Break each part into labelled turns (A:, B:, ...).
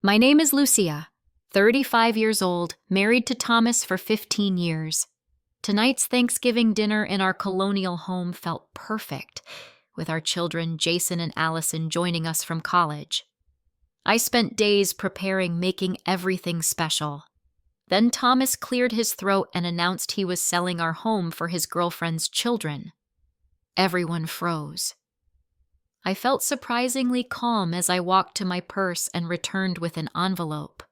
A: My name is Lucia, 35 years old, married to Thomas for 15 years. Tonight's Thanksgiving dinner in our colonial home felt perfect, with our children Jason and Allison joining us from college. I spent days preparing, making everything special. Then Thomas cleared his throat and announced he was selling our home for his girlfriend's children. Everyone froze. I felt surprisingly calm as I walked to my purse and returned with an envelope.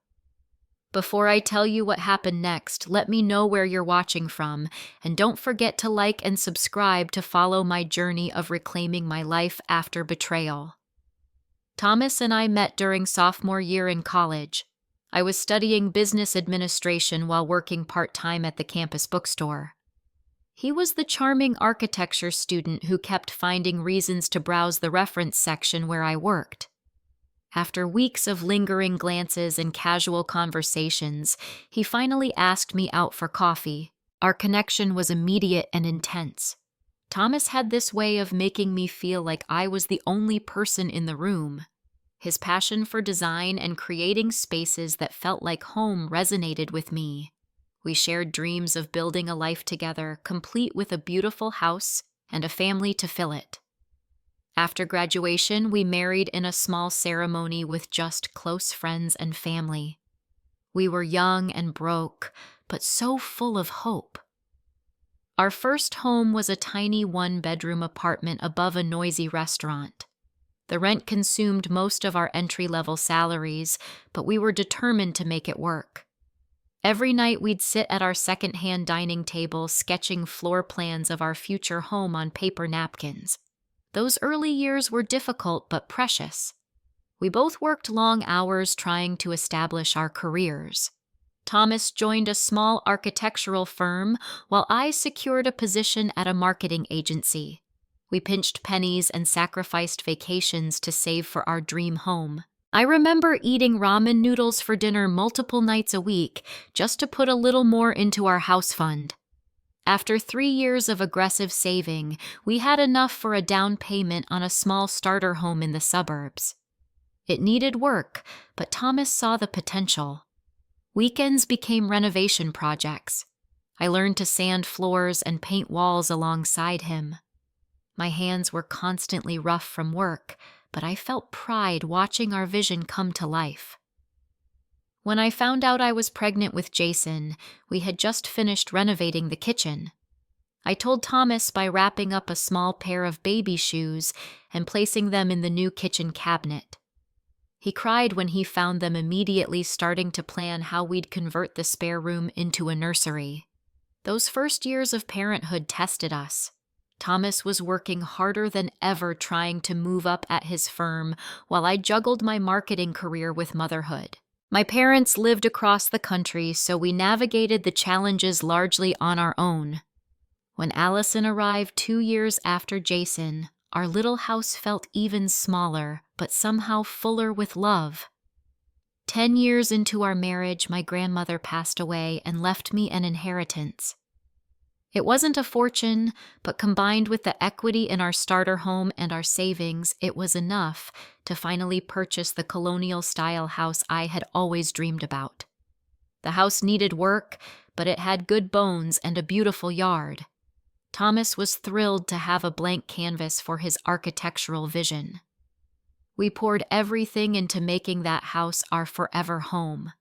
A: Before I tell you what happened next, let me know where you're watching from, and don't forget to like and subscribe to follow my journey of reclaiming my life after betrayal. Thomas and I met during sophomore year in college. I was studying business administration while working part-time at the campus bookstore. He was the charming architecture student who kept finding reasons to browse the reference section where I worked. After weeks of lingering glances and casual conversations, he finally asked me out for coffee. Our connection was immediate and intense. Thomas had this way of making me feel like I was the only person in the room. His passion for design and creating spaces that felt like home resonated with me. We shared dreams of building a life together, complete with a beautiful house and a family to fill it. After graduation, we married in a small ceremony with just close friends and family. We were young and broke, but so full of hope. Our first home was a tiny one-bedroom apartment above a noisy restaurant. The rent consumed most of our entry-level salaries, but we were determined to make it work. Every night we'd sit at our second-hand dining table sketching floor plans of our future home on paper napkins. Those early years were difficult but precious. We both worked long hours trying to establish our careers. Thomas joined a small architectural firm while I secured a position at a marketing agency. We pinched pennies and sacrificed vacations to save for our dream home. I remember eating ramen noodles for dinner multiple nights a week just to put a little more into our house fund. After 3 years of aggressive saving, we had enough for a down payment on a small starter home in the suburbs. It needed work, but Thomas saw the potential. Weekends became renovation projects. I learned to sand floors and paint walls alongside him. My hands were constantly rough from work, but I felt pride watching our vision come to life. When I found out I was pregnant with Jason, we had just finished renovating the kitchen. I told Thomas by wrapping up a small pair of baby shoes and placing them in the new kitchen cabinet. He cried when he found them, immediately starting to plan how we'd convert the spare room into a nursery. Those first years of parenthood tested us. Thomas was working harder than ever trying to move up at his firm while I juggled my marketing career with motherhood. My parents lived across the country, so we navigated the challenges largely on our own. When Allison arrived 2 years after Jason, our little house felt even smaller, but somehow fuller with love. 10 years into our marriage, my grandmother passed away and left me an inheritance. It wasn't a fortune, but combined with the equity in our starter home and our savings, it was enough to finally purchase the colonial-style house I had always dreamed about. The house needed work, but it had good bones and a beautiful yard. Thomas was thrilled to have a blank canvas for his architectural vision. We poured everything into making that house our forever home.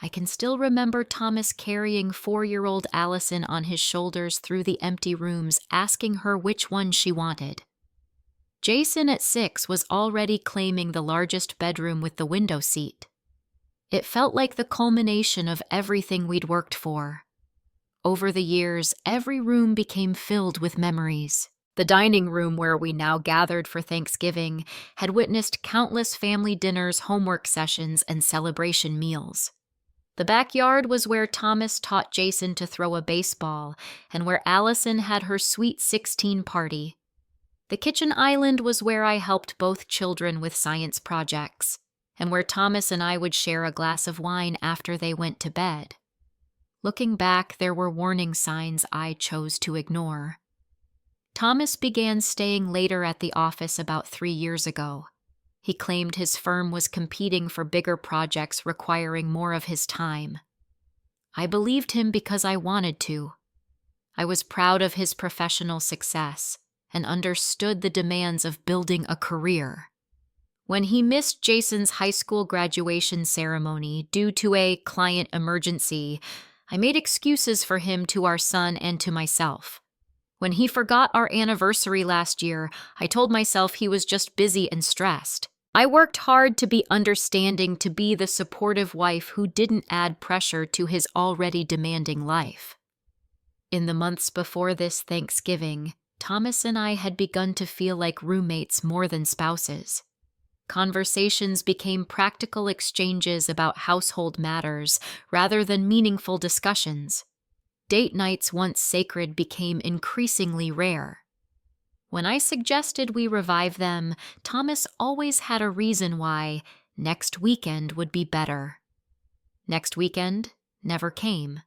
A: I can still remember Thomas carrying 4-year-old Allison on his shoulders through the empty rooms, asking her which one she wanted. Jason at 6 was already claiming the largest bedroom with the window seat. It felt like the culmination of everything we'd worked for. Over the years, every room became filled with memories. The dining room where we now gathered for Thanksgiving had witnessed countless family dinners, homework sessions, and celebration meals. The backyard was where Thomas taught Jason to throw a baseball and where Allison had her Sweet 16 party. The kitchen island was where I helped both children with science projects, and where Thomas and I would share a glass of wine after they went to bed. Looking back, there were warning signs I chose to ignore. Thomas began staying later at the office about 3 years ago. He claimed his firm was competing for bigger projects requiring more of his time. I believed him because I wanted to. I was proud of his professional success and understood the demands of building a career. When he missed Jason's high school graduation ceremony due to a client emergency, I made excuses for him to our son and to myself. When he forgot our anniversary last year, I told myself he was just busy and stressed. I worked hard to be understanding, to be the supportive wife who didn't add pressure to his already demanding life. In the months before this Thanksgiving, Thomas and I had begun to feel like roommates more than spouses. Conversations became practical exchanges about household matters rather than meaningful discussions. Date nights, once sacred, became increasingly rare. When I suggested we revive them, Thomas always had a reason why next weekend would be better. Next weekend never came.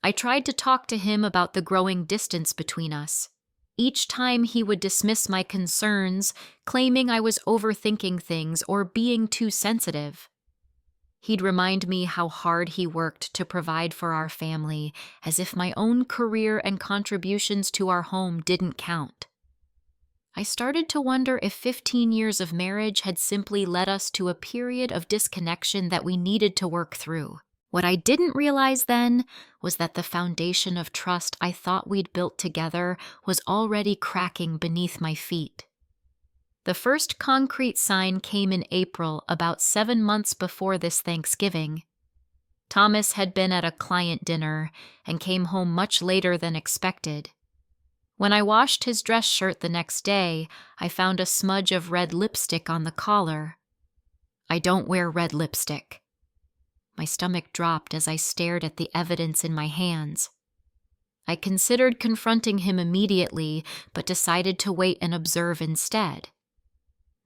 A: I tried to talk to him about the growing distance between us. Each time he would dismiss my concerns, claiming I was overthinking things or being too sensitive. He'd remind me how hard he worked to provide for our family, as if my own career and contributions to our home didn't count. I started to wonder if 15 years of marriage had simply led us to a period of disconnection that we needed to work through. What I didn't realize then was that the foundation of trust I thought we'd built together was already cracking beneath my feet. The first concrete sign came in April, about 7 months before this Thanksgiving. Thomas had been at a client dinner and came home much later than expected. When I washed his dress shirt the next day, I found a smudge of red lipstick on the collar. I don't wear red lipstick. My stomach dropped as I stared at the evidence in my hands. I considered confronting him immediately, but decided to wait and observe instead.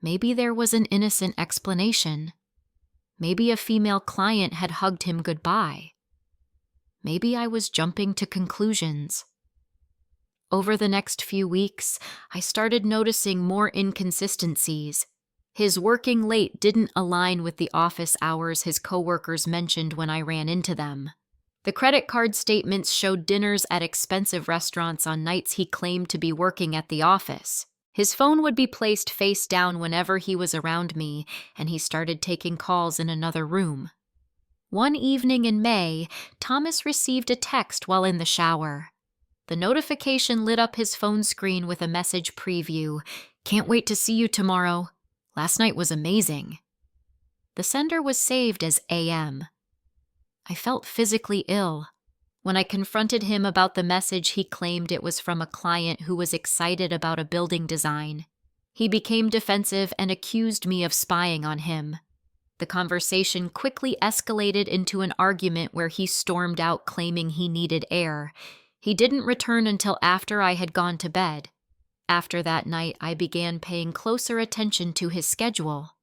A: Maybe there was an innocent explanation. Maybe a female client had hugged him goodbye. Maybe I was jumping to conclusions. Over the next few weeks, I started noticing more inconsistencies. His working late didn't align with the office hours his coworkers mentioned when I ran into them. The credit card statements showed dinners at expensive restaurants on nights he claimed to be working at the office. His phone would be placed face down whenever he was around me, and he started taking calls in another room. One evening in May, Thomas received a text while in the shower. The notification lit up his phone screen with a message preview. "Can't wait to see you tomorrow. Last night was amazing." The sender was saved as AM. I felt physically ill. When I confronted him about the message, he claimed it was from a client who was excited about a building design. He became defensive and accused me of spying on him. The conversation quickly escalated into an argument where he stormed out claiming he needed air. He didn't return until after I had gone to bed. After that night, I began paying closer attention to his schedule.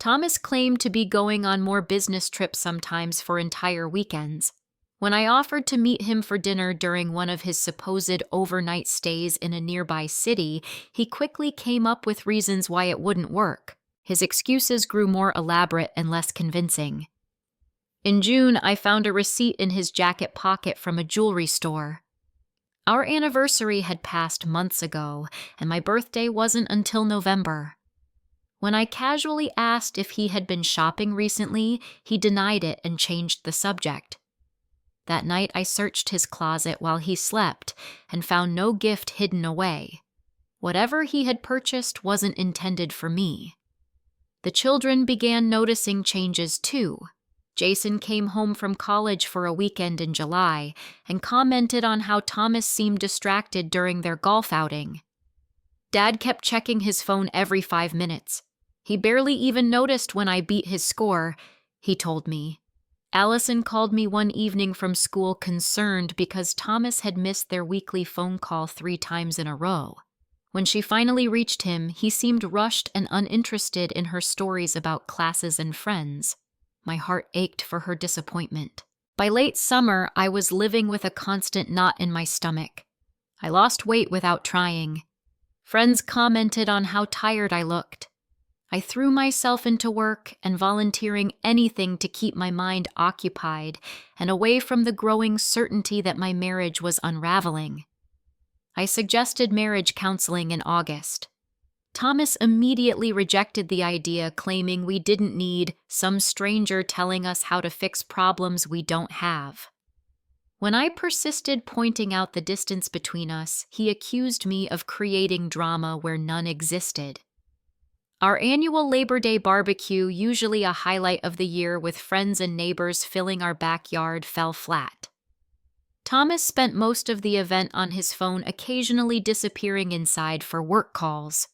A: Thomas claimed to be going on more business trips sometimes for entire weekends. When I offered to meet him for dinner during one of his supposed overnight stays in a nearby city, he quickly came up with reasons why it wouldn't work. His excuses grew more elaborate and less convincing. In June, I found a receipt in his jacket pocket from a jewelry store. Our anniversary had passed months ago, and my birthday wasn't until November. When I casually asked if he had been shopping recently, he denied it and changed the subject. That night, I searched his closet while he slept and found no gift hidden away. Whatever he had purchased wasn't intended for me. The children began noticing changes too. Jason came home from college for a weekend in July and commented on how Thomas seemed distracted during their golf outing. Dad kept checking his phone every 5 minutes. He barely even noticed when I beat his score, he told me. Allison called me one evening from school concerned because Thomas had missed their weekly phone call 3 times in a row. When she finally reached him, he seemed rushed and uninterested in her stories about classes and friends. My heart ached for her disappointment. By late summer, I was living with a constant knot in my stomach. I lost weight without trying. Friends commented on how tired I looked. I threw myself into work and volunteering anything to keep my mind occupied and away from the growing certainty that my marriage was unraveling. I suggested marriage counseling in August. Thomas immediately rejected the idea, claiming we didn't need some stranger telling us how to fix problems we don't have. When I persisted pointing out the distance between us, he accused me of creating drama where none existed. Our annual Labor Day barbecue, usually a highlight of the year with friends and neighbors filling our backyard, fell flat. Thomas spent most of the event on his phone, occasionally disappearing inside for work calls.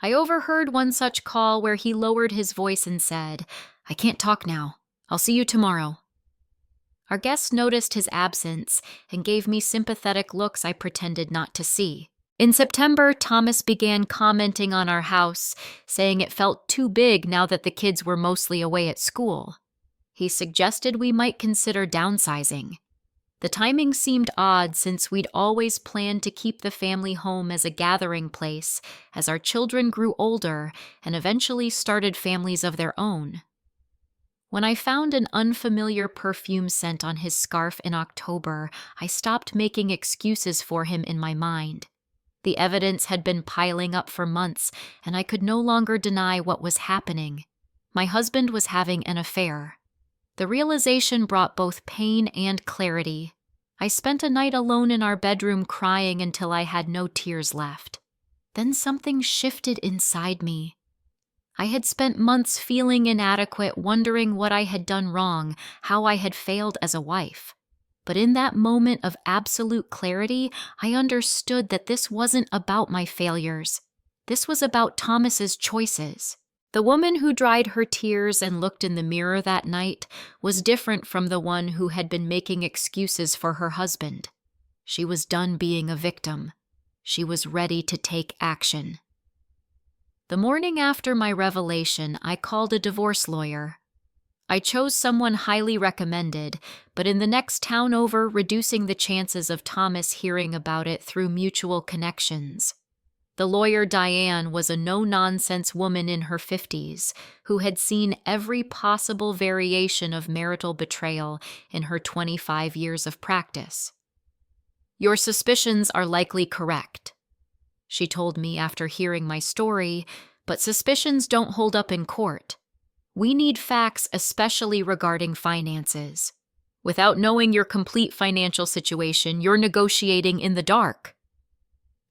A: I overheard one such call where he lowered his voice and said, "I can't talk now. I'll see you tomorrow." Our guest noticed his absence and gave me sympathetic looks I pretended not to see. In September, Thomas began commenting on our house, saying it felt too big now that the kids were mostly away at school. He suggested we might consider downsizing. The timing seemed odd since we'd always planned to keep the family home as a gathering place as our children grew older and eventually started families of their own. When I found an unfamiliar perfume scent on his scarf in October, I stopped making excuses for him in my mind. The evidence had been piling up for months, and I could no longer deny what was happening. My husband was having an affair. The realization brought both pain and clarity. I spent a night alone in our bedroom crying until I had no tears left. Then something shifted inside me. I had spent months feeling inadequate, wondering what I had done wrong, how I had failed as a wife. But in that moment of absolute clarity, I understood that this wasn't about my failures. This was about Thomas's choices. The woman who dried her tears and looked in the mirror that night was different from the one who had been making excuses for her husband. She was done being a victim. She was ready to take action. The morning after my revelation, I called a divorce lawyer. I chose someone highly recommended, but in the next town over, reducing the chances of Thomas hearing about it through mutual connections. The lawyer Diane was a no-nonsense woman in her 50s who had seen every possible variation of marital betrayal in her 25 years of practice. "Your suspicions are likely correct," she told me after hearing my story, "but suspicions don't hold up in court. We need facts, especially regarding finances. Without knowing your complete financial situation, you're negotiating in the dark."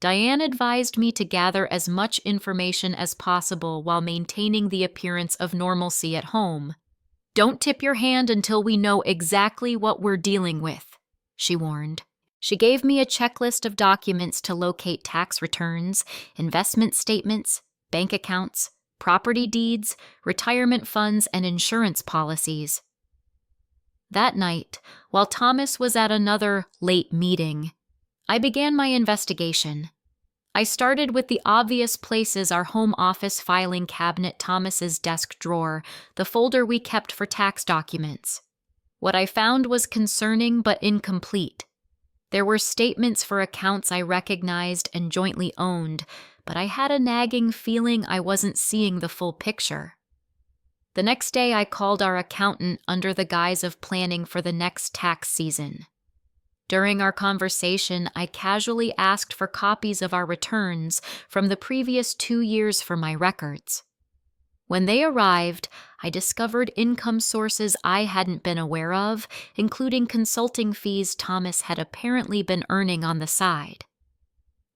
A: Diane advised me to gather as much information as possible while maintaining the appearance of normalcy at home. "Don't tip your hand until we know exactly what we're dealing with," she warned. She gave me a checklist of documents to locate tax returns, investment statements, bank accounts, property deeds, retirement funds, and insurance policies. That night, while Thomas was at another late meeting, I began my investigation. I started with the obvious places: our home office filing cabinet, Thomas's desk drawer, the folder we kept for tax documents. What I found was concerning but incomplete. There were statements for accounts I recognized and jointly owned, but I had a nagging feeling I wasn't seeing the full picture. The next day, I called our accountant under the guise of planning for the next tax season. During our conversation, I casually asked for copies of our returns from the previous 2 years for my records. When they arrived, I discovered income sources I hadn't been aware of, including consulting fees Thomas had apparently been earning on the side.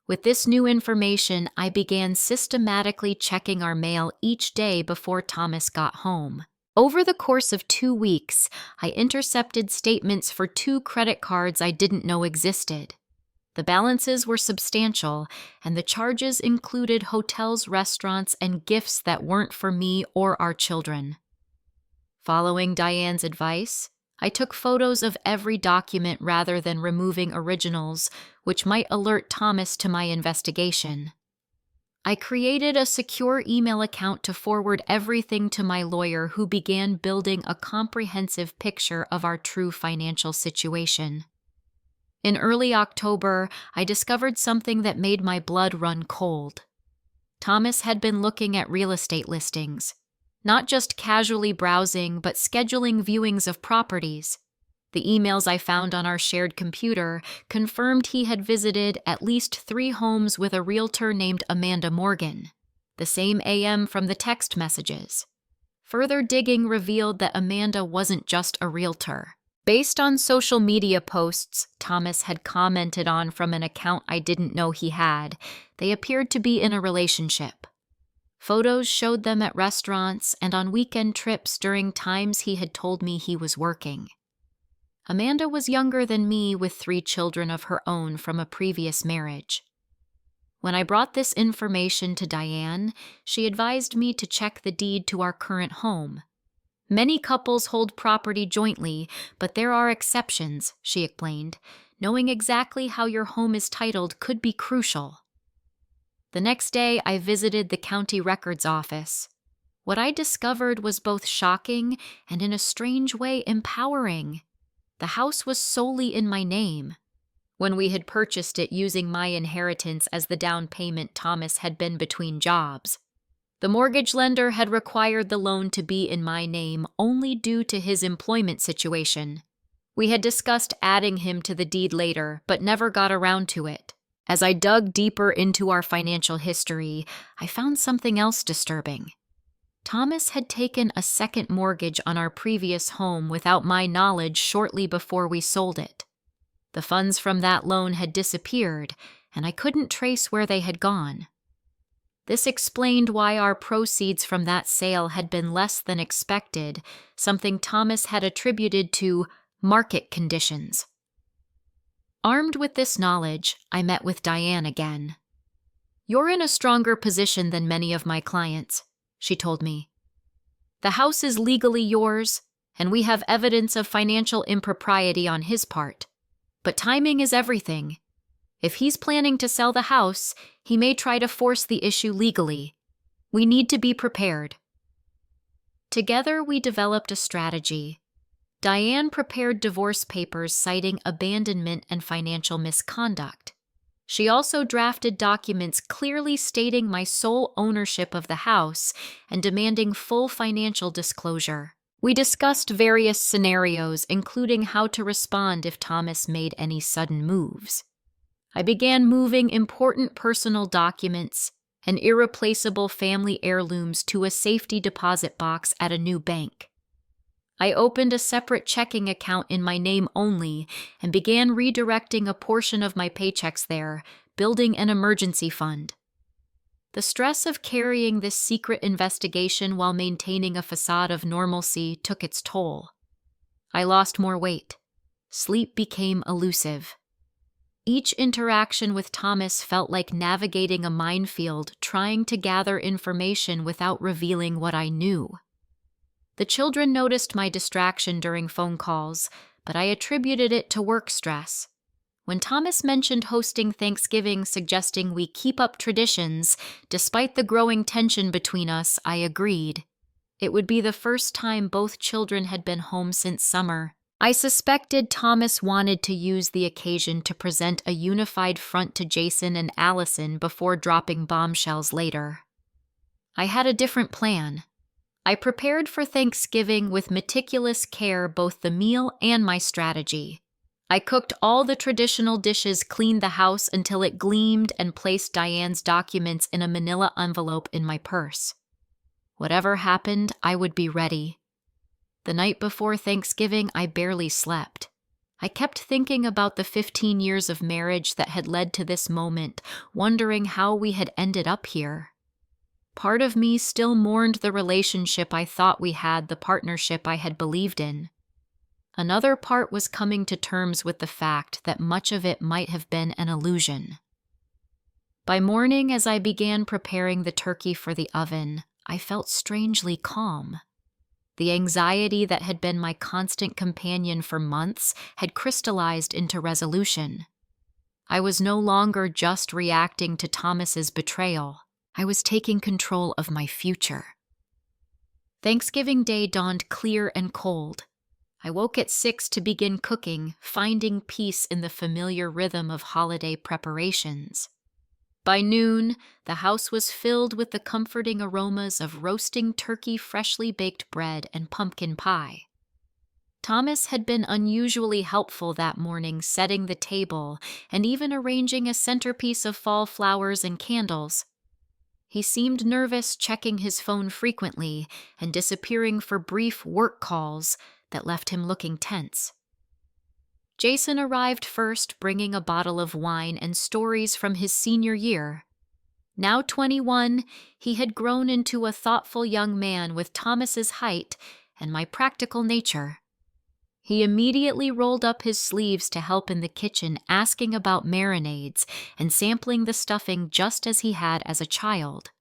A: With this new information, I began systematically checking our mail each day before Thomas got home. Over the course of 2 weeks, I intercepted statements for 2 credit cards I didn't know existed. The balances were substantial, and the charges included hotels, restaurants, and gifts that weren't for me or our children. Following Diane's advice, I took photos of every document rather than removing originals, which might alert Thomas to my investigation. I created a secure email account to forward everything to my lawyer, who began building a comprehensive picture of our true financial situation. In early October, I discovered something that made my blood run cold. Thomas had been looking at real estate listings, not just casually browsing, but scheduling viewings of properties. The emails I found on our shared computer confirmed he had visited at least 3 homes with a realtor named Amanda Morgan, the same AM from the text messages. Further digging revealed that Amanda wasn't just a realtor. Based on social media posts Thomas had commented on from an account I didn't know he had, they appeared to be in a relationship. Photos showed them at restaurants and on weekend trips during times he had told me he was working. Amanda was younger than me with 3 children of her own from a previous marriage. When I brought this information to Diane, she advised me to check the deed to our current home. Many couples hold property jointly, but there are exceptions, she explained. Knowing exactly how your home is titled could be crucial. The next day, I visited the county records office. What I discovered was both shocking and in a strange way empowering. The house was solely in my name. When we had purchased it using my inheritance as the down payment, Thomas had been between jobs. The mortgage lender had required the loan to be in my name only due to his employment situation. We had discussed adding him to the deed later, but never got around to it. As I dug deeper into our financial history, I found something else disturbing. Thomas had taken a second mortgage on our previous home without my knowledge shortly before we sold it. The funds from that loan had disappeared, and I couldn't trace where they had gone. This explained why our proceeds from that sale had been less than expected, something Thomas had attributed to market conditions. Armed with this knowledge, I met with Diane again. "You're in a stronger position than many of my clients," she told me. "The house is legally yours, and we have evidence of financial impropriety on his part. But timing is everything. If he's planning to sell the house, he may try to force the issue legally. We need to be prepared." Together, we developed a strategy. Diane prepared divorce papers citing abandonment and financial misconduct. She also drafted documents clearly stating my sole ownership of the house and demanding full financial disclosure. We discussed various scenarios, including how to respond if Thomas made any sudden moves. I began moving important personal documents and irreplaceable family heirlooms to a safety deposit box at a new bank. I opened a separate checking account in my name only and began redirecting a portion of my paychecks there, building an emergency fund. The stress of carrying this secret investigation while maintaining a facade of normalcy took its toll. I lost more weight. Sleep became elusive. Each interaction with Thomas felt like navigating a minefield, trying to gather information without revealing what I knew. The children noticed my distraction during phone calls, but I attributed it to work stress. When Thomas mentioned hosting Thanksgiving, suggesting we keep up traditions, despite the growing tension between us, I agreed. It would be the first time both children had been home since summer. I suspected Thomas wanted to use the occasion to present a unified front to Jason and Allison before dropping bombshells later. I had a different plan. I prepared for Thanksgiving with meticulous care, both the meal and my strategy. I cooked all the traditional dishes, cleaned the house until it gleamed, and placed Diane's documents in a manila envelope in my purse. Whatever happened, I would be ready. The night before Thanksgiving, I barely slept. I kept thinking about the 15 years of marriage that had led to this moment, wondering how we had ended up here. Part of me still mourned the relationship I thought we had, the partnership I had believed in. Another part was coming to terms with the fact that much of it might have been an illusion. By morning, as I began preparing the turkey for the oven, I felt strangely calm. The anxiety that had been my constant companion for months had crystallized into resolution. I was no longer just reacting to Thomas's betrayal. I was taking control of my future. Thanksgiving Day dawned clear and cold. I woke at 6 to begin cooking, finding peace in the familiar rhythm of holiday preparations. By noon, the house was filled with the comforting aromas of roasting turkey, freshly baked bread, and pumpkin pie. Thomas had been unusually helpful that morning, setting the table and even arranging a centerpiece of fall flowers and candles. He seemed nervous, checking his phone frequently and disappearing for brief work calls that left him looking tense. Jason arrived first, bringing a bottle of wine and stories from his senior year. Now 21, he had grown into a thoughtful young man with Thomas's height and my practical nature. He immediately rolled up his sleeves to help in the kitchen, asking about marinades and sampling the stuffing just as he had as a child.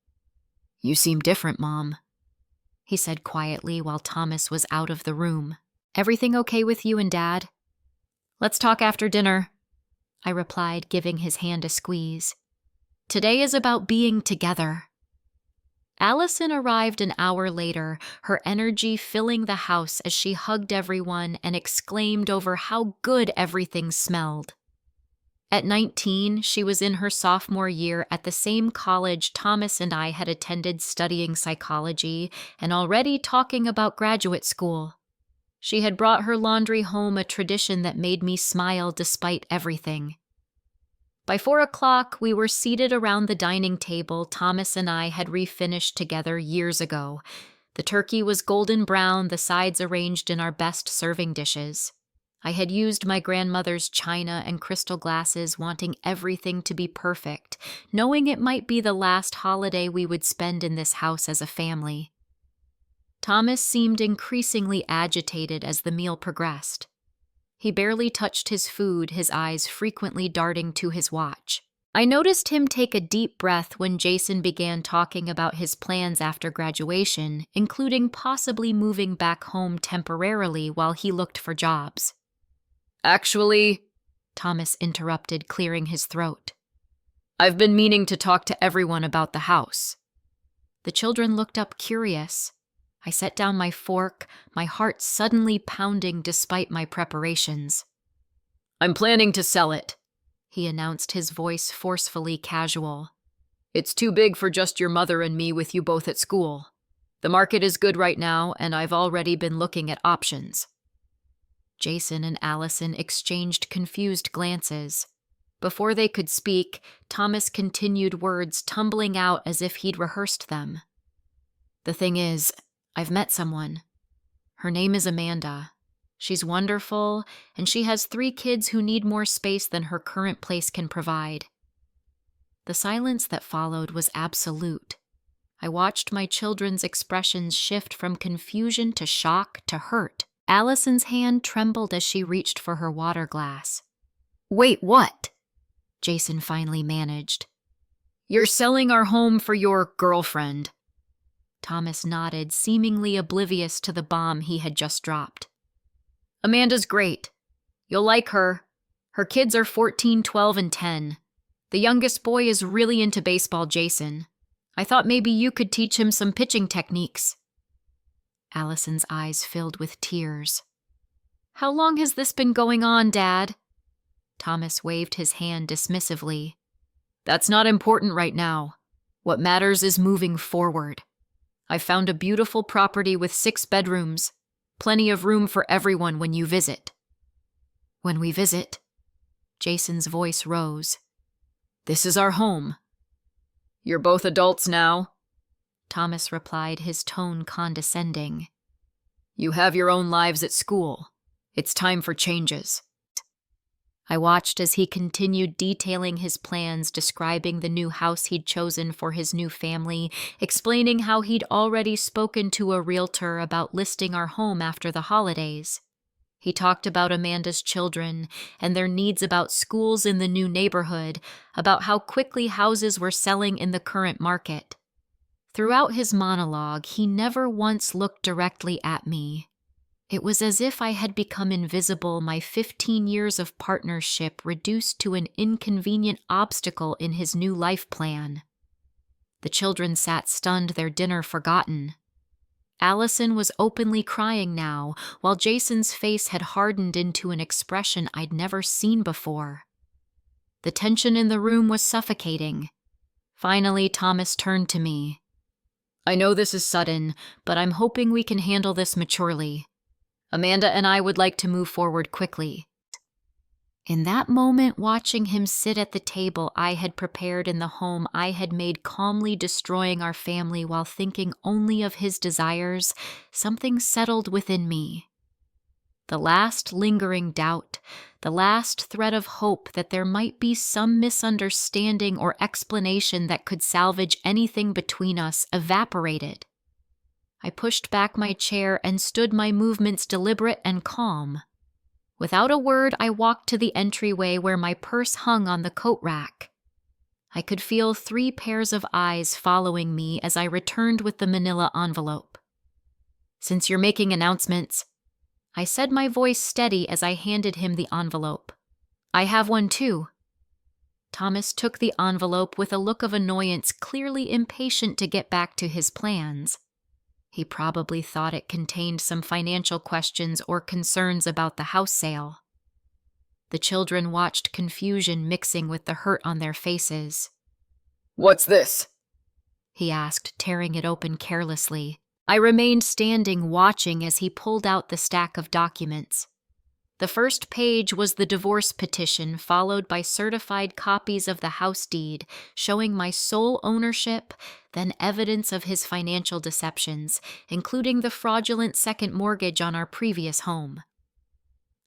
A: "You seem different, Mom," he said quietly while Thomas was out of the room. "Everything okay with you and Dad?" "Let's talk after dinner," I replied, giving his hand a squeeze. "Today is about being together." Allison arrived an hour later, her energy filling the house as she hugged everyone and exclaimed over how good everything smelled. At 19, she was in her sophomore year at the same college Thomas and I had attended studying psychology and already talking about graduate school. She had brought her laundry home, a tradition that made me smile despite everything. By 4 o'clock, we were seated around the dining table Thomas and I had refinished together years ago. The turkey was golden brown, the sides arranged in our best serving dishes. I had used my grandmother's china and crystal glasses, wanting everything to be perfect, knowing it might be the last holiday we would spend in this house as a family. Thomas seemed increasingly agitated as the meal progressed. He barely touched his food, his eyes frequently darting to his watch. I noticed him take a deep breath when Jason began talking about his plans after graduation, including possibly moving back home temporarily while he looked for jobs. "Actually," Thomas interrupted, clearing his throat, "I've been meaning to talk to everyone about the house." The children looked up curious. I set down my fork, my heart suddenly pounding despite my preparations. "I'm planning to sell it," he announced, his voice forcefully casual. "It's too big for just your mother and me with you both at school. The market is good right now, and I've already been looking at options." Jason and Allison exchanged confused glances. Before they could speak, Thomas continued, words tumbling out as if he'd rehearsed them. "The thing is, I've met someone. Her name is Amanda. She's wonderful, and she has 3 kids who need more space than her current place can provide." The silence that followed was absolute. I watched my children's expressions shift from confusion to shock to hurt. Allison's hand trembled as she reached for her water glass. "Wait, what?" Jason finally managed. "You're selling our home for your girlfriend." Thomas nodded, seemingly oblivious to the bomb he had just dropped. "Amanda's great. You'll like her. Her kids are 14, 12, and 10. The youngest boy is really into baseball, Jason. I thought maybe you could teach him some pitching techniques." Allison's eyes filled with tears. "How long has this been going on, Dad?" Thomas waved his hand dismissively. "That's not important right now. What matters is moving forward. I found a beautiful property with 6 bedrooms, plenty of room for everyone when you visit." "When we visit?" Jason's voice rose. "This is our home." "You're both adults now," Thomas replied, his tone condescending. "You have your own lives at school. It's time for changes." I watched as he continued detailing his plans, describing the new house he'd chosen for his new family, explaining how he'd already spoken to a realtor about listing our home after the holidays. He talked about Amanda's children and their needs, about schools in the new neighborhood, about how quickly houses were selling in the current market. Throughout his monologue, he never once looked directly at me. It was as if I had become invisible, my 15 years of partnership reduced to an inconvenient obstacle in his new life plan. The children sat stunned, their dinner forgotten. Allison was openly crying now, while Jason's face had hardened into an expression I'd never seen before. The tension in the room was suffocating. Finally, Thomas turned to me. I know this is sudden, but I'm hoping we can handle this maturely. Amanda and I would like to move forward quickly. In that moment, watching him sit at the table I had prepared in the home I had made calmly destroying our family while thinking only of his desires, something settled within me. The last lingering doubt, the last thread of hope that there might be some misunderstanding or explanation that could salvage anything between us, evaporated. I pushed back my chair and stood my movements deliberate and calm. Without a word, I walked to the entryway where my purse hung on the coat rack. I could feel 3 pairs of eyes following me as I returned with the manila envelope. Since you're making announcements, I said, my voice steady as I handed him the envelope. I have one too. Thomas took the envelope with a look of annoyance, clearly impatient to get back to his plans. He probably thought it contained some financial questions or concerns about the house sale. The children watched confusion mixing with the hurt on their faces. "What's this?" he asked, tearing it open carelessly. I remained standing, watching as he pulled out the stack of documents. The first page was the divorce petition, followed by certified copies of the house deed, showing my sole ownership, then evidence of his financial deceptions, including the fraudulent second mortgage on our previous home.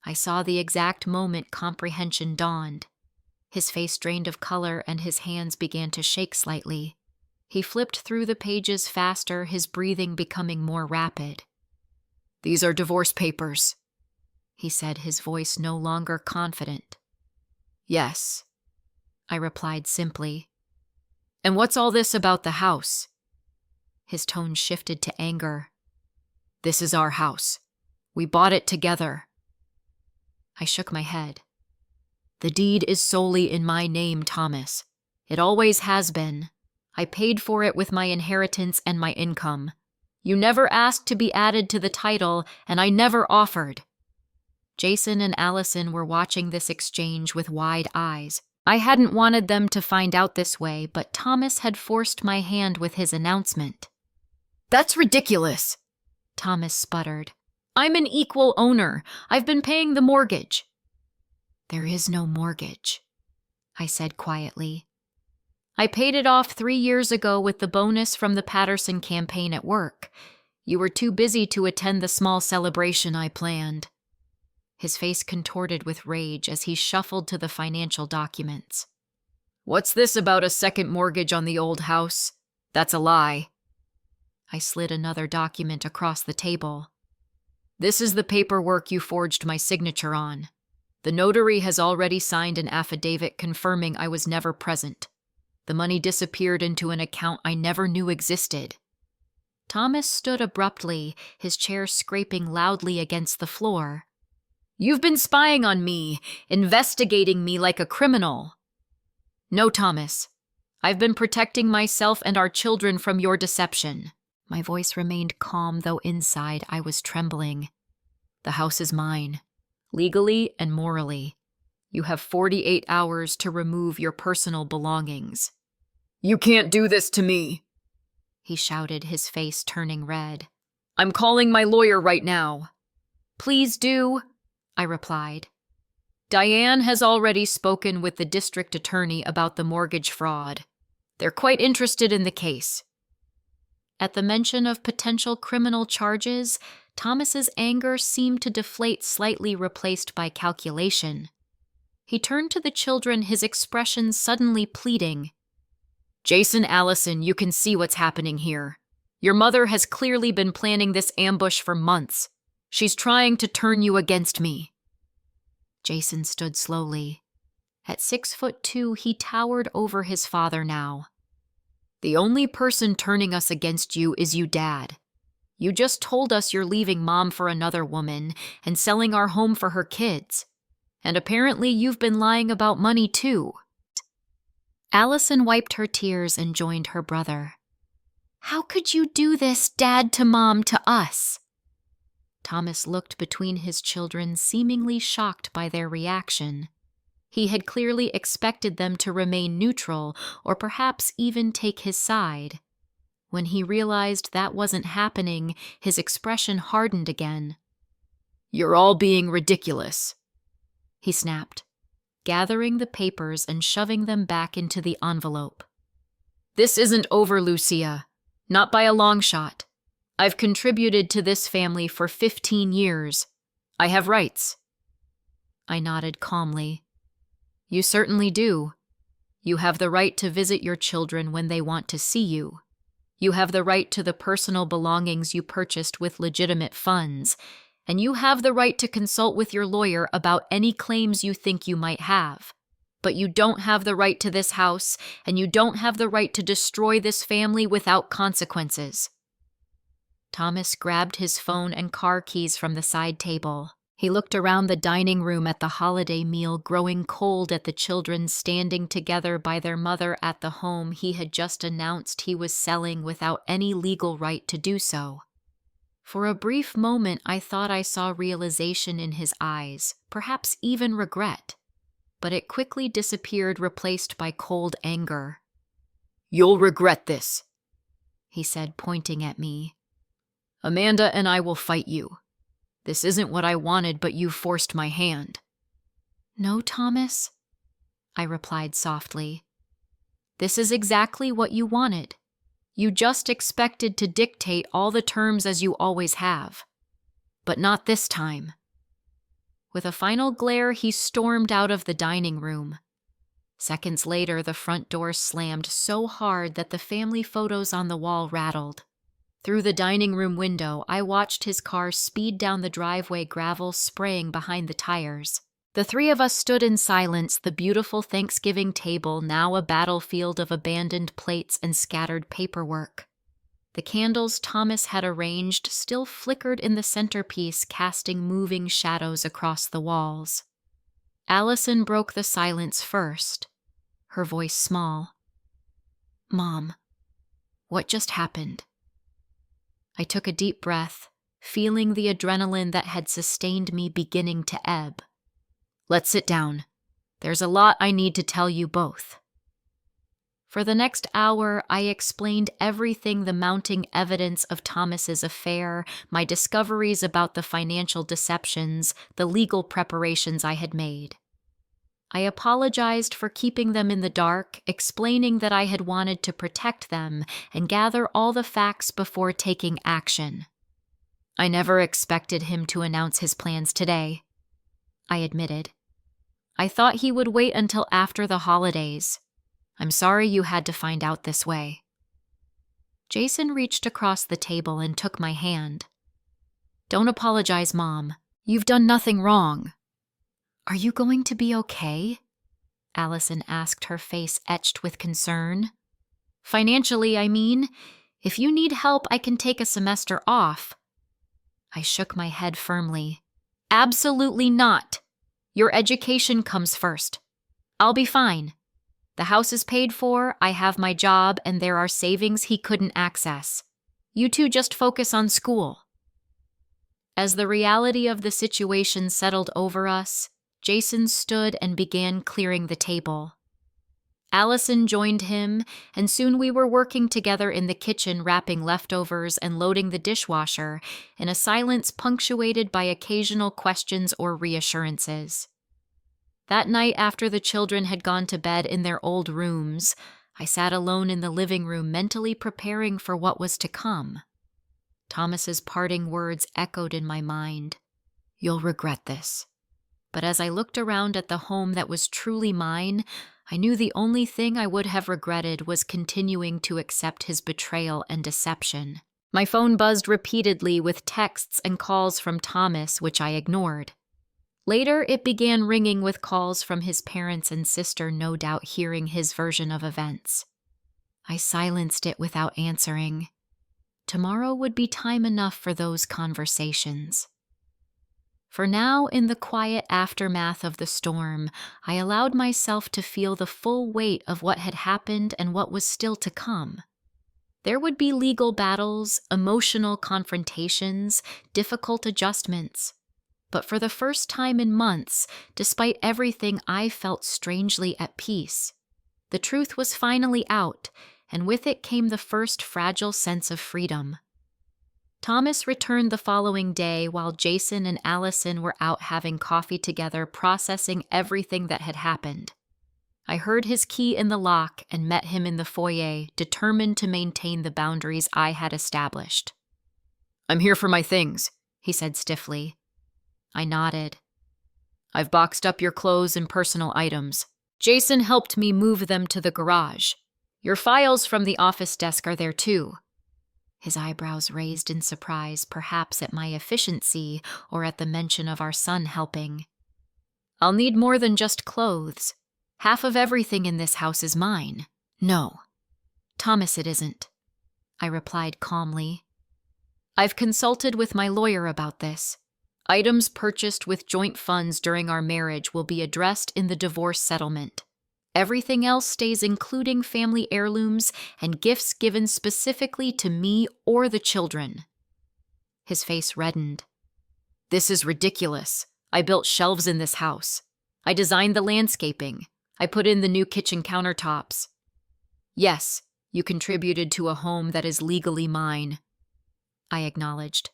A: I saw the exact moment comprehension dawned. His face drained of color and his hands began to shake slightly. He flipped through the pages faster, his breathing becoming more rapid. "These are divorce papers," he said, his voice no longer confident. "Yes," I replied simply. "And what's all this about the house?" His tone shifted to anger. "This is our house. We bought it together." I shook my head. "The deed is solely in my name, Thomas. It always has been. I paid for it with my inheritance and my income. You never asked to be added to the title, and I never offered." Jason and Allison were watching this exchange with wide eyes. I hadn't wanted them to find out this way, but Thomas had forced my hand with his announcement. "That's ridiculous," Thomas sputtered. "I'm an equal owner. I've been paying the mortgage." "There is no mortgage," I said quietly. "I paid it off 3 years ago with the bonus from the Patterson campaign at work. You were too busy to attend the small celebration I planned." His face contorted with rage as he shuffled to the financial documents. "What's this about a second mortgage on the old house? That's a lie." I slid another document across the table. "This is the paperwork you forged my signature on. The notary has already signed an affidavit confirming I was never present. The money disappeared into an account I never knew existed." Thomas stood abruptly, his chair scraping loudly against the floor. "You've been spying on me, investigating me like a criminal." "No, Thomas. I've been protecting myself and our children from your deception." My voice remained calm, though inside I was trembling. "The house is mine, legally and morally. You have 48 hours to remove your personal belongings." "You can't do this to me," he shouted, his face turning red. "I'm calling my lawyer right now." "Please do," I replied. "Diane has already spoken with the district attorney about the mortgage fraud. They're quite interested in the case." At the mention of potential criminal charges, Thomas's anger seemed to deflate, slightly replaced by calculation. He turned to the children, his expression suddenly pleading. "Jason, Allison, you can see what's happening here. Your mother has clearly been planning this ambush for months. She's trying to turn you against me." Jason stood slowly. At 6'2", he towered over his father now. "The only person turning us against you is you, Dad. You just told us you're leaving Mom for another woman and selling our home for her kids. And apparently you've been lying about money too." Allison wiped her tears and joined her brother. "How could you do this, Dad to Mom to us?" Thomas looked between his children, seemingly shocked by their reaction. He had clearly expected them to remain neutral or perhaps even take his side. When he realized that wasn't happening, his expression hardened again. "You're all being ridiculous," he snapped, gathering the papers and shoving them back into the envelope. "This isn't over, Lucia. Not by a long shot. I've contributed to this family for 15 years. I have rights." I nodded calmly. "You certainly do. You have the right to visit your children when they want to see you. You have the right to the personal belongings you purchased with legitimate funds, and you have the right to consult with your lawyer about any claims you think you might have. But you don't have the right to this house, and you don't have the right to destroy this family without consequences." Thomas grabbed his phone and car keys from the side table. He looked around the dining room at the holiday meal growing cold at the children standing together by their mother at the home he had just announced he was selling without any legal right to do so. For a brief moment, I thought I saw realization in his eyes, perhaps even regret. But it quickly disappeared, replaced by cold anger. "You'll regret this," he said, pointing at me. "Amanda and I will fight you. This isn't what I wanted, but you forced my hand." "No, Thomas," I replied softly. "This is exactly what you wanted. You just expected to dictate all the terms as you always have. But not this time." With a final glare, he stormed out of the dining room. Seconds later, the front door slammed so hard that the family photos on the wall rattled. Through the dining room window, I watched his car speed down the driveway, gravel spraying behind the tires. The three of us stood in silence, the beautiful Thanksgiving table now a battlefield of abandoned plates and scattered paperwork. The candles Thomas had arranged still flickered in the centerpiece, casting moving shadows across the walls. Allison broke the silence first, her voice small. "Mom, what just happened?" I took a deep breath, feeling the adrenaline that had sustained me beginning to ebb. "Let's sit down. There's a lot I need to tell you both." For the next hour, I explained everything: the mounting evidence of Thomas's affair, my discoveries about the financial deceptions, the legal preparations I had made. I apologized for keeping them in the dark, explaining that I had wanted to protect them and gather all the facts before taking action. "I never expected him to announce his plans today," I admitted. "I thought he would wait until after the holidays. I'm sorry you had to find out this way." Jason reached across the table and took my hand. "Don't apologize, Mom. You've done nothing wrong." "Are you going to be okay?" Allison asked, her face etched with concern. "Financially, I mean. If you need help, I can take a semester off." I shook my head firmly. "Absolutely not. Your education comes first. I'll be fine. The house is paid for, I have my job, and there are savings he couldn't access. You two just focus on school." As the reality of the situation settled over us, Jason stood and began clearing the table. Allison joined him, and soon we were working together in the kitchen, wrapping leftovers and loading the dishwasher, in a silence punctuated by occasional questions or reassurances. That night, after the children had gone to bed in their old rooms, I sat alone in the living room, mentally preparing for what was to come. Thomas's parting words echoed in my mind. "You'll regret this." But as I looked around at the home that was truly mine, I knew the only thing I would have regretted was continuing to accept his betrayal and deception. My phone buzzed repeatedly with texts and calls from Thomas, which I ignored. Later, it began ringing with calls from his parents and sister, no doubt hearing his version of events. I silenced it without answering. Tomorrow would be time enough for those conversations. For now, in the quiet aftermath of the storm, I allowed myself to feel the full weight of what had happened and what was still to come. There would be legal battles, emotional confrontations, difficult adjustments. But for the first time in months, despite everything, I felt strangely at peace. The truth was finally out, and with it came the first fragile sense of freedom. Thomas returned the following day while Jason and Allison were out having coffee together, processing everything that had happened. I heard his key in the lock and met him in the foyer, determined to maintain the boundaries I had established. "I'm here for my things," he said stiffly. I nodded. "I've boxed up your clothes and personal items. Jason helped me move them to the garage. Your files from the office desk are there too." His eyebrows raised in surprise, perhaps at my efficiency or at the mention of our son helping. "I'll need more than just clothes. Half of everything in this house is mine." "No, Thomas, it isn't," I replied calmly. "I've consulted with my lawyer about this. Items purchased with joint funds during our marriage will be addressed in the divorce settlement. Everything else stays, including family heirlooms and gifts given specifically to me or the children." His face reddened. "This is ridiculous. I built shelves in this house. I designed the landscaping. I put in the new kitchen countertops. Yes, you contributed to a home that is legally mine," I acknowledged.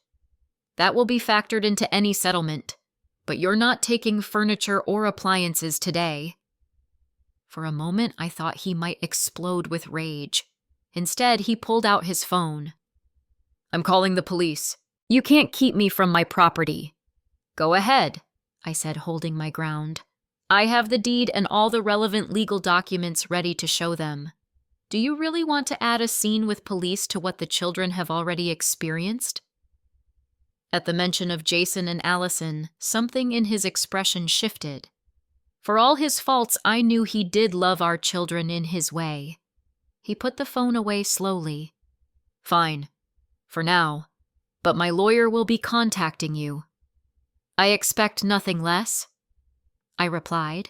A: "That will be factored into any settlement, but you're not taking furniture or appliances today." For a moment, I thought he might explode with rage. Instead, he pulled out his phone. "I'm calling the police. You can't keep me from my property." "Go ahead," I said, holding my ground. "I have the deed and all the relevant legal documents ready to show them. Do you really want to add a scene with police to what the children have already experienced?" At the mention of Jason and Allison, something in his expression shifted. For all his faults, I knew he did love our children in his way. He put the phone away slowly. "Fine, for now, but my lawyer will be contacting you." "I expect nothing less," I replied.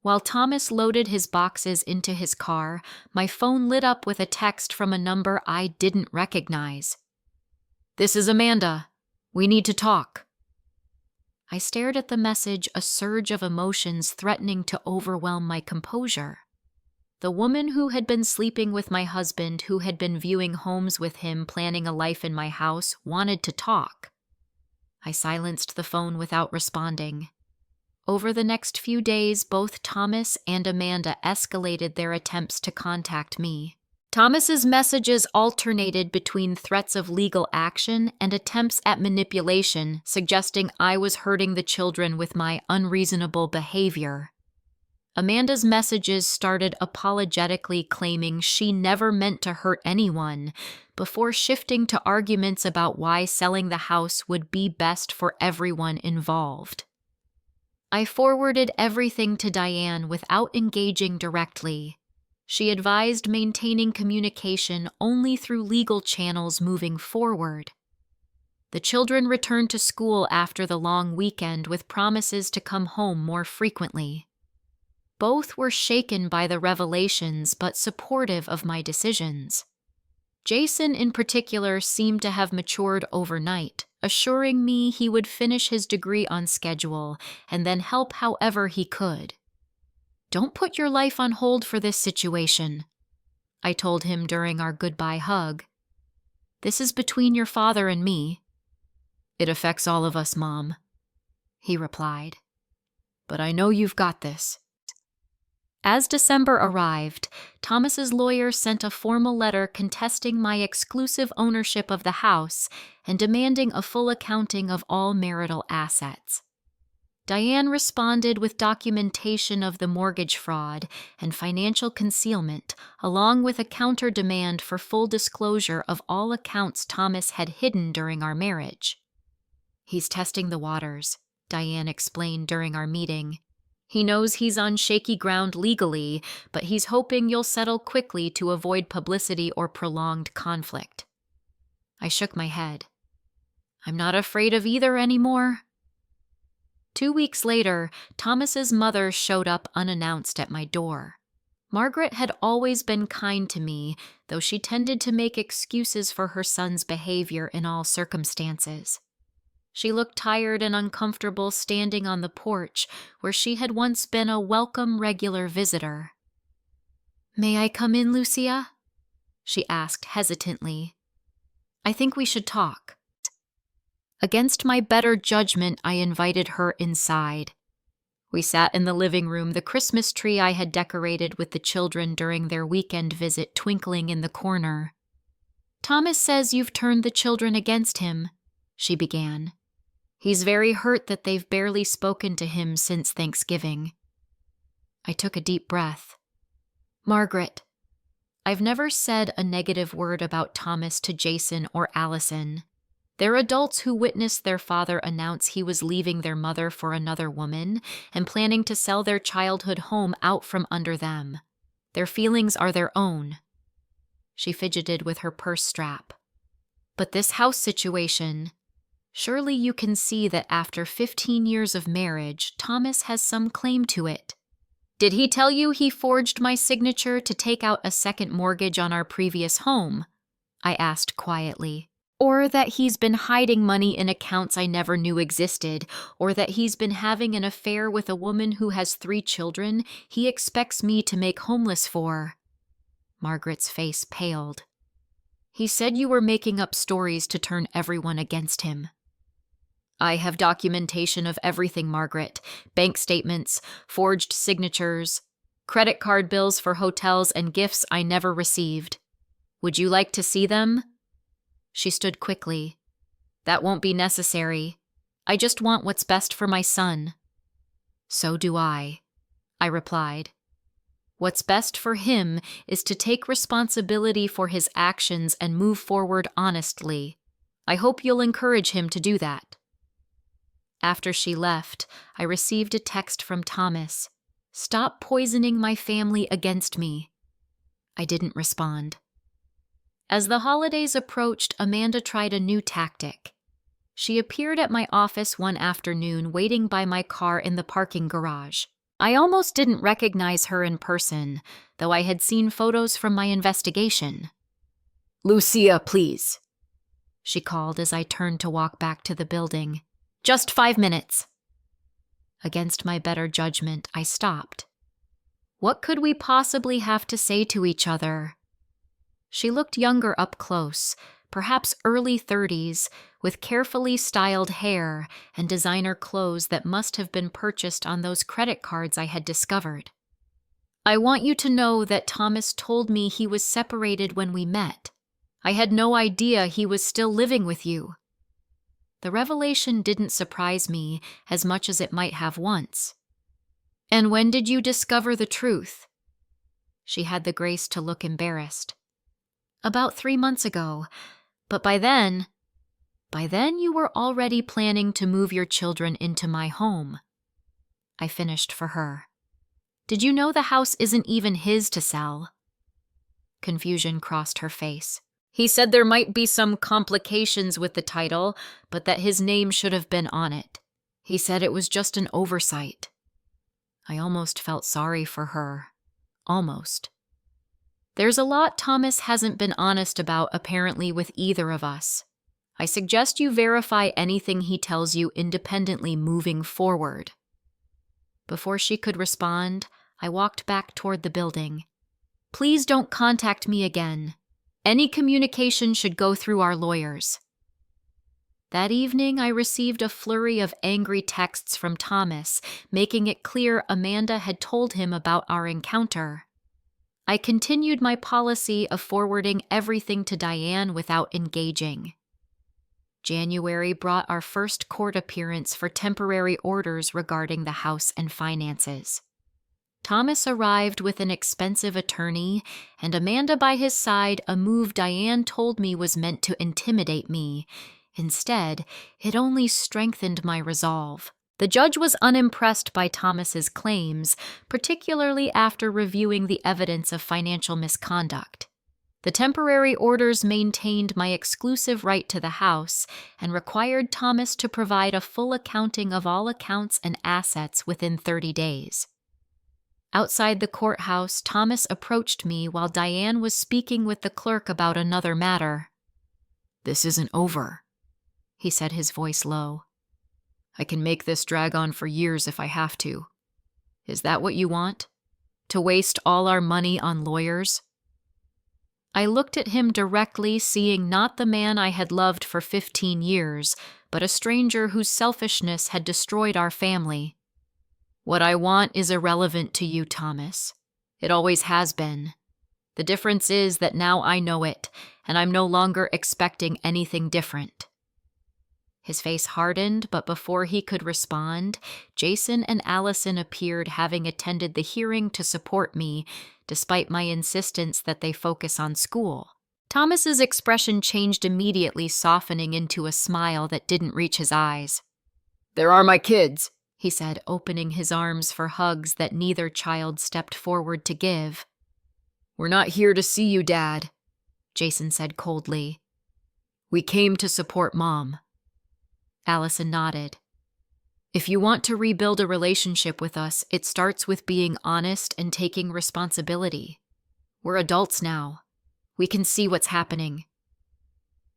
A: While Thomas loaded his boxes into his car, my phone lit up with a text from a number I didn't recognize. "This is Amanda. We need to talk." I stared at the message, a surge of emotions threatening to overwhelm my composure. The woman who had been sleeping with my husband, who had been viewing homes with him, planning a life in my house, wanted to talk. I silenced the phone without responding. Over the next few days, both Thomas and Amanda escalated their attempts to contact me. Thomas's messages alternated between threats of legal action and attempts at manipulation, suggesting I was hurting the children with my unreasonable behavior. Amanda's messages started apologetically claiming she never meant to hurt anyone, before shifting to arguments about why selling the house would be best for everyone involved. I forwarded everything to Diane without engaging directly. She advised maintaining communication only through legal channels moving forward. The children returned to school after the long weekend with promises to come home more frequently. Both were shaken by the revelations but supportive of my decisions. Jason in particular seemed to have matured overnight, assuring me he would finish his degree on schedule and then help however he could. "Don't put your life on hold for this situation," I told him during our goodbye hug. "This is between your father and me." "It affects all of us, Mom," he replied. "But I know you've got this." As December arrived, Thomas's lawyer sent a formal letter contesting my exclusive ownership of the house and demanding a full accounting of all marital assets. Diane responded with documentation of the mortgage fraud and financial concealment, along with a counter-demand for full disclosure of all accounts Thomas had hidden during our marriage. "He's testing the waters," Diane explained during our meeting. "He knows he's on shaky ground legally, but he's hoping you'll settle quickly to avoid publicity or prolonged conflict." I shook my head. "I'm not afraid of either anymore." 2 weeks later, Thomas's mother showed up unannounced at my door. Margaret had always been kind to me, though she tended to make excuses for her son's behavior in all circumstances. She looked tired and uncomfortable standing on the porch where she had once been a welcome regular visitor. "May I come in, Lucia?" she asked hesitantly. "I think we should talk." Against my better judgment, I invited her inside. We sat in the living room, the Christmas tree I had decorated with the children during their weekend visit twinkling in the corner. "Thomas says you've turned the children against him," she began. "He's very hurt that they've barely spoken to him since Thanksgiving." I took a deep breath. "Margaret, I've never said a negative word about Thomas to Jason or Allison. They're adults who witnessed their father announce he was leaving their mother for another woman and planning to sell their childhood home out from under them. Their feelings are their own." She fidgeted with her purse strap. "But this house situation, surely you can see that after 15 years of marriage, Thomas has some claim to it. Did he tell you he forged my signature to take out a second mortgage on our previous home?" I asked quietly. "Or that he's been hiding money in accounts I never knew existed, or that he's been having an affair with a woman who has 3 children he expects me to make homeless for?" Margaret's face paled. "He said you were making up stories to turn everyone against him." "I have documentation of everything, Margaret. Bank statements, forged signatures, credit card bills for hotels and gifts I never received. Would you like to see them?" She stood quickly. "That won't be necessary. I just want what's best for my son." "So do I replied. "What's best for him is to take responsibility for his actions and move forward honestly. I hope you'll encourage him to do that." After she left, I received a text from Thomas. "Stop poisoning my family against me." I didn't respond. As the holidays approached, Amanda tried a new tactic. She appeared at my office one afternoon waiting by my car in the parking garage. I almost didn't recognize her in person, though I had seen photos from my investigation. "Lucia, please," she called as I turned to walk back to the building. "Just 5 minutes." Against my better judgment, I stopped. What could we possibly have to say to each other? She looked younger up close, perhaps early 30s, with carefully styled hair and designer clothes that must have been purchased on those credit cards I had discovered. "I want you to know that Thomas told me he was separated when we met. I had no idea he was still living with you." The revelation didn't surprise me as much as it might have once. "And when did you discover the truth?" She had the grace to look embarrassed. "About 3 months ago, but by then you were already planning to move your children into my home." I finished for her. "Did you know the house isn't even his to sell?" Confusion crossed her face. "He said there might be some complications with the title, but that his name should have been on it. He said it was just an oversight." I almost felt sorry for her. Almost. There's a lot Thomas hasn't been honest about, apparently, with either of us. I suggest you verify anything he tells you independently moving forward. Before she could respond, I walked back toward the building. "Please don't contact me again. Any communication should go through our lawyers." That evening, I received a flurry of angry texts from Thomas, making it clear Amanda had told him about our encounter. I continued my policy of forwarding everything to Diane without engaging. January brought our first court appearance for temporary orders regarding the house and finances. Thomas arrived with an expensive attorney, and Amanda by his side, a move Diane told me was meant to intimidate me. Instead, it only strengthened my resolve. The judge was unimpressed by Thomas's claims, particularly after reviewing the evidence of financial misconduct. The temporary orders maintained my exclusive right to the house and required Thomas to provide a full accounting of all accounts and assets within 30 days. Outside the courthouse, Thomas approached me while Diane was speaking with the clerk about another matter. "This isn't over," he said, his voice low. I can make this drag on for years if I have to. Is that what you want? To waste all our money on lawyers?" I looked at him directly, seeing not the man I had loved for 15 years, but a stranger whose selfishness had destroyed our family. "What I want is irrelevant to you, Thomas. It always has been. The difference is that now I know it, and I'm no longer expecting anything different." His face hardened, but before he could respond, Jason and Allison appeared, having attended the hearing to support me, despite my insistence that they focus on school. Thomas's expression changed immediately, softening into a smile that didn't reach his eyes. "There are my kids," he said, opening his arms for hugs that neither child stepped forward to give. "We're not here to see you, Dad," Jason said coldly. "We came to support Mom." Allison nodded. "If you want to rebuild a relationship with us, it starts with being honest and taking responsibility. We're adults now. We can see what's happening."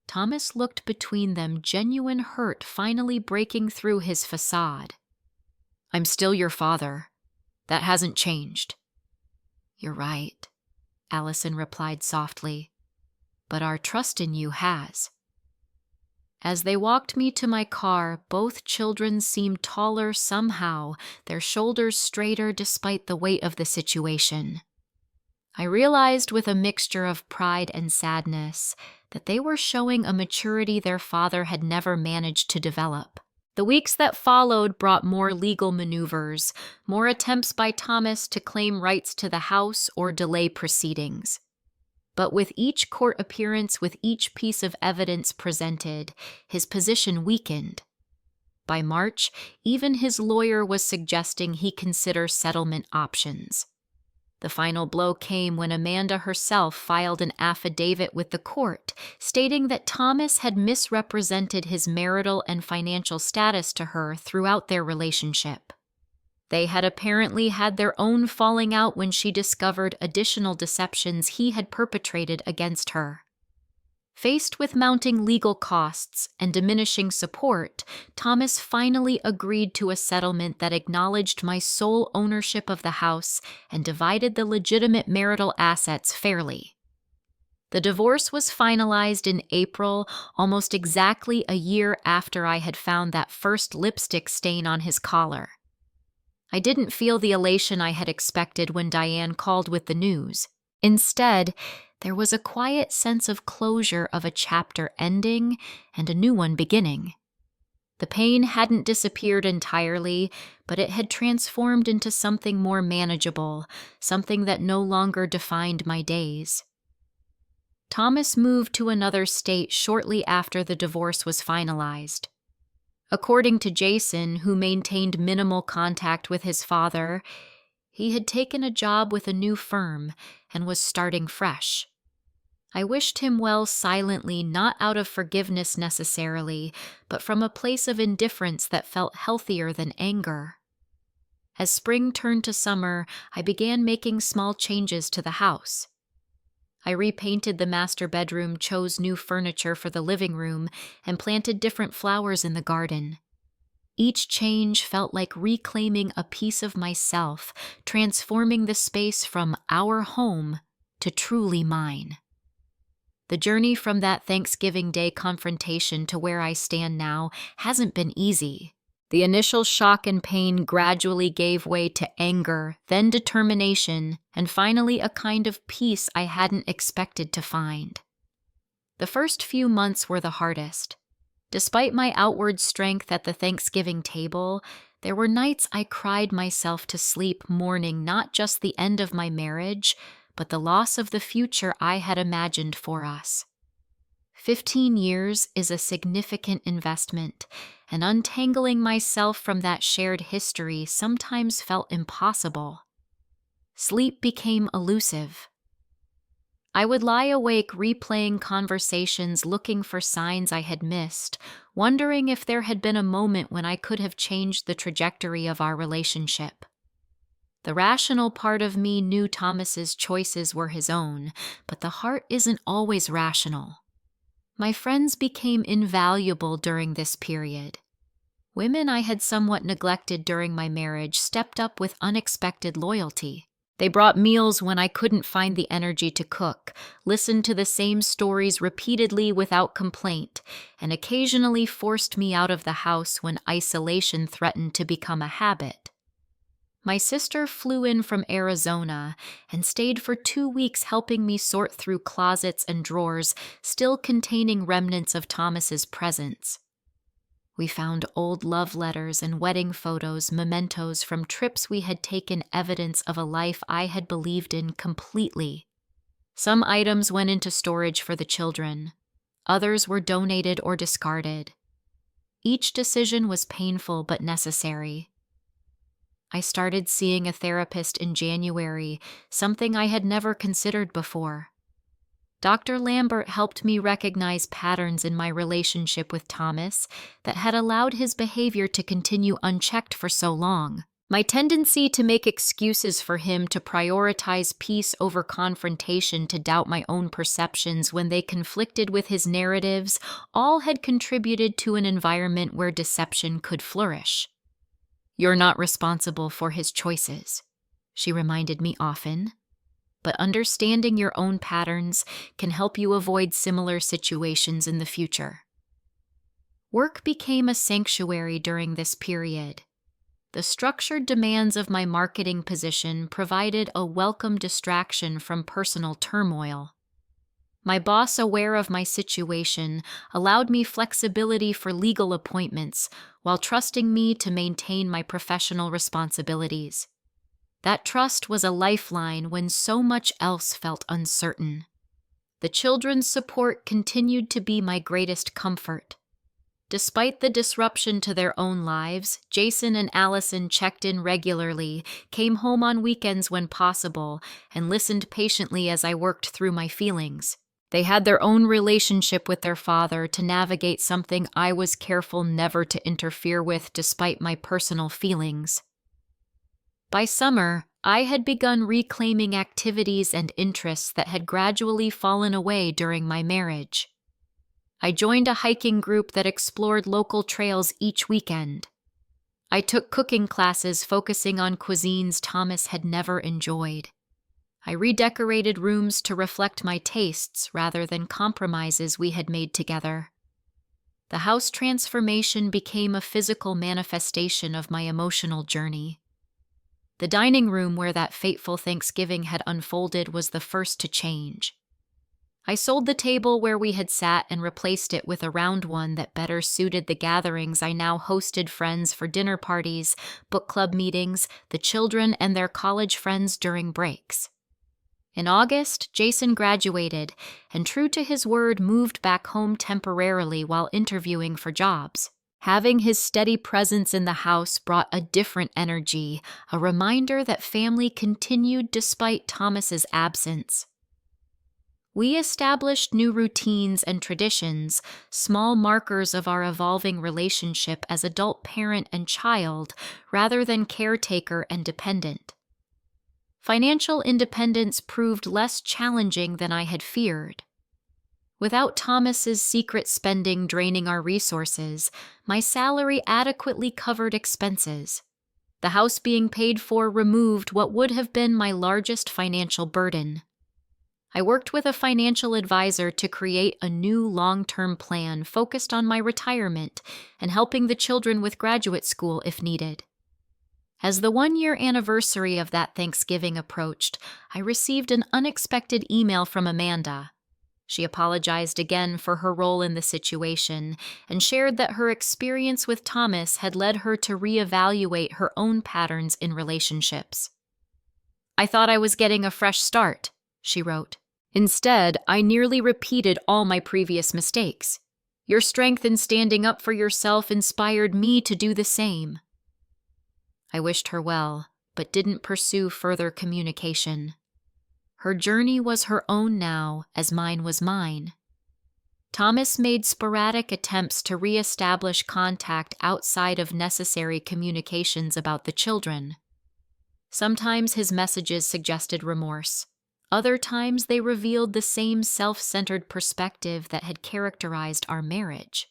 A: Thomas looked between them, genuine hurt finally breaking through his facade. "I'm still your father. That hasn't changed." "You're right," Allison replied softly. "But our trust in you has." As they walked me to my car, both children seemed taller somehow, their shoulders straighter despite the weight of the situation. I realized with a mixture of pride and sadness that they were showing a maturity their father had never managed to develop. The weeks that followed brought more legal maneuvers, more attempts by Thomas to claim rights to the house or delay proceedings. But with each court appearance, with each piece of evidence presented, his position weakened. By March, even his lawyer was suggesting he consider settlement options. The final blow came when Amanda herself filed an affidavit with the court, stating that Thomas had misrepresented his marital and financial status to her throughout their relationship. They had apparently had their own falling out when she discovered additional deceptions he had perpetrated against her. Faced with mounting legal costs and diminishing support, Thomas finally agreed to a settlement that acknowledged my sole ownership of the house and divided the legitimate marital assets fairly. The divorce was finalized in April, almost exactly a year after I had found that first lipstick stain on his collar. I didn't feel the elation I had expected when Diane called with the news. Instead, there was a quiet sense of closure, of a chapter ending and a new one beginning. The pain hadn't disappeared entirely, but it had transformed into something more manageable, something that no longer defined my days. Thomas moved to another state shortly after the divorce was finalized. According to Jason, who maintained minimal contact with his father, he had taken a job with a new firm and was starting fresh. I wished him well silently, not out of forgiveness necessarily, but from a place of indifference that felt healthier than anger. As spring turned to summer, I began making small changes to the house. I repainted the master bedroom, chose new furniture for the living room, and planted different flowers in the garden. Each change felt like reclaiming a piece of myself, transforming the space from our home to truly mine. The journey from that Thanksgiving Day confrontation to where I stand now hasn't been easy. The initial shock and pain gradually gave way to anger, then determination, and finally a kind of peace I hadn't expected to find. The first few months were the hardest. Despite my outward strength at the Thanksgiving table, there were nights I cried myself to sleep, mourning not just the end of my marriage, but the loss of the future I had imagined for us. 15 years is a significant investment, and untangling myself from that shared history sometimes felt impossible. Sleep became elusive. I would lie awake replaying conversations, looking for signs I had missed, wondering if there had been a moment when I could have changed the trajectory of our relationship. The rational part of me knew Thomas's choices were his own, but the heart isn't always rational. My friends became invaluable during this period. Women I had somewhat neglected during my marriage stepped up with unexpected loyalty. They brought meals when I couldn't find the energy to cook, listened to the same stories repeatedly without complaint, and occasionally forced me out of the house when isolation threatened to become a habit. My sister flew in from Arizona and stayed for 2 weeks helping me sort through closets and drawers still containing remnants of Thomas's presence. We found old love letters and wedding photos, mementos from trips we had taken, evidence of a life I had believed in completely. Some items went into storage for the children. Others were donated or discarded. Each decision was painful but necessary. I started seeing a therapist in January, something I had never considered before. Dr. Lambert helped me recognize patterns in my relationship with Thomas that had allowed his behavior to continue unchecked for so long. My tendency to make excuses for him, to prioritize peace over confrontation, to doubt my own perceptions when they conflicted with his narratives, all had contributed to an environment where deception could flourish. "You're not responsible for his choices," she reminded me often. But understanding your own patterns can help you avoid similar situations in the future. Work became a sanctuary during this period. The structured demands of my marketing position provided a welcome distraction from personal turmoil. My boss, aware of my situation, allowed me flexibility for legal appointments while trusting me to maintain my professional responsibilities. That trust was a lifeline when so much else felt uncertain. The children's support continued to be my greatest comfort. Despite the disruption to their own lives, Jason and Allison checked in regularly, came home on weekends when possible, and listened patiently as I worked through my feelings. They had their own relationship with their father to navigate something I was careful never to interfere with despite my personal feelings. By summer, I had begun reclaiming activities and interests that had gradually fallen away during my marriage. I joined a hiking group that explored local trails each weekend. I took cooking classes focusing on cuisines Thomas had never enjoyed. I redecorated rooms to reflect my tastes rather than compromises we had made together. The house transformation became a physical manifestation of my emotional journey. The dining room where that fateful Thanksgiving had unfolded was the first to change. I sold the table where we had sat and replaced it with a round one that better suited the gatherings I now hosted: friends for dinner parties, book club meetings, the children and their college friends during breaks. In August, Jason graduated and, true to his word, moved back home temporarily while interviewing for jobs. Having his steady presence in the house brought a different energy, a reminder that family continued despite Thomas's absence. We established new routines and traditions, small markers of our evolving relationship as adult parent and child, rather than caretaker and dependent. Financial independence proved less challenging than I had feared. Without Thomas's secret spending draining our resources, my salary adequately covered expenses. The house being paid for removed what would have been my largest financial burden. I worked with a financial advisor to create a new long-term plan focused on my retirement and helping the children with graduate school if needed. As the 1-year anniversary of that Thanksgiving approached, I received an unexpected email from Amanda. She apologized again for her role in the situation and shared that her experience with Thomas had led her to reevaluate her own patterns in relationships. "I thought I was getting a fresh start," she wrote. "Instead, I nearly repeated all my previous mistakes. Your strength in standing up for yourself inspired me to do the same." I wished her well, but didn't pursue further communication. Her journey was her own now, as mine was mine. Thomas made sporadic attempts to reestablish contact outside of necessary communications about the children. Sometimes his messages suggested remorse. Other times they revealed the same self-centered perspective that had characterized our marriage.